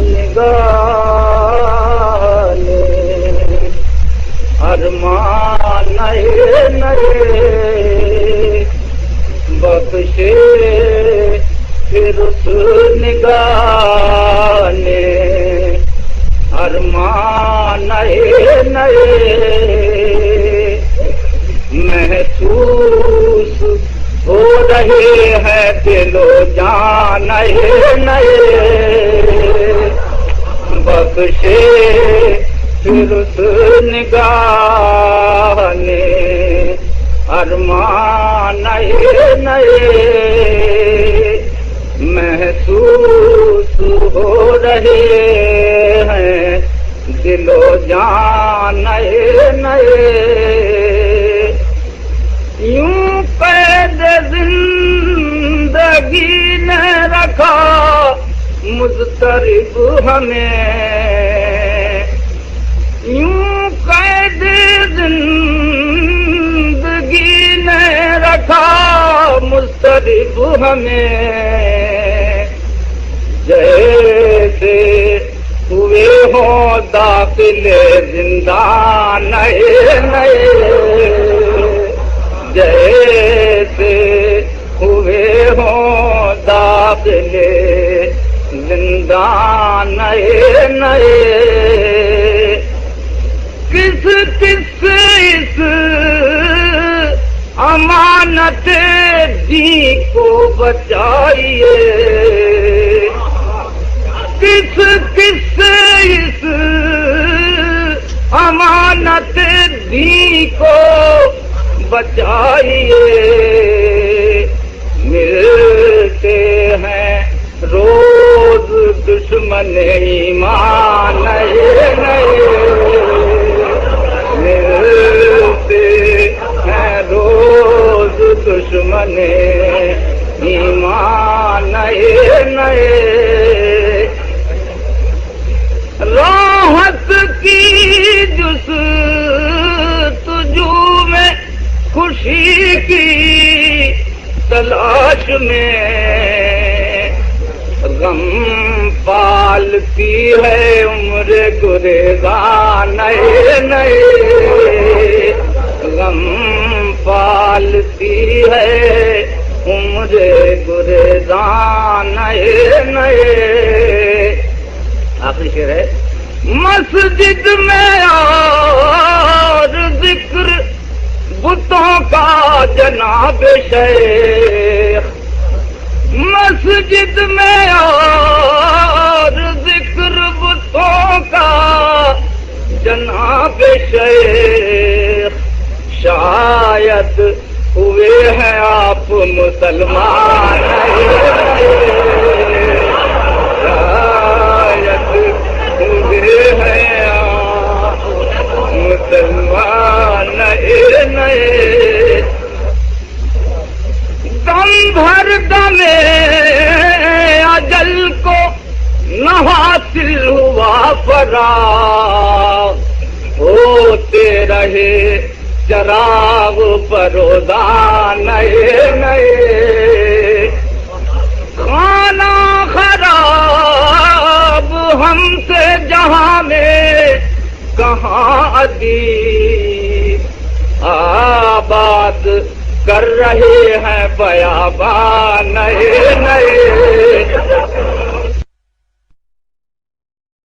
نگاہ نے ارمان نئے نئے بخشے پھر اس نگاہ نے ارمان نئے نئے محسوس ہو رہے ہیں دل و جان نئے نئے بخشے پھر اس نگاہ نے ارمان نئے نئے محسوس ہو رہے ہیں دل و جان نئے نئے یوں قید زندگی نے رکھا مضطرب ہمیں یوں قید زندگی نے رکھا مضطرب ہمیں جیسے ہوئے ہوں داخل زندان نئے نئے جیسے ہوئے ہوں داخل زندان نئے نئے کس کس اس امانت دی کو بچائیے کس کس اس امانت دی کو بچائیے ملتے ہیں روز دشمن ایمان نئے نئے ملتے ہیں روز دشمن ایمان نئے نئے راحت کی جستجو میں خوشی کی تلاش میں غم پالتی ہے عمر گریزاں نئے نئے غم پالتی ہے عمر گریزاں نئے نئے آخری شعر ہے مسجد میں اور ذکر بتوں کا جناب شیخ مسجد میں اور ذکر بتوں کا جناب شیخ شاید ہوئے ہیں آپ مسلمان مسلمان نئے نئے دم بھر دمے اجل کو نہ حاصل ہوا فراغ ہوتے رہے چراغ پرودان نئے نئے کھانا خراب ہم سے جہاں میں کہاں ادیب آباد کر رہے ہیں بیابان نئے نئے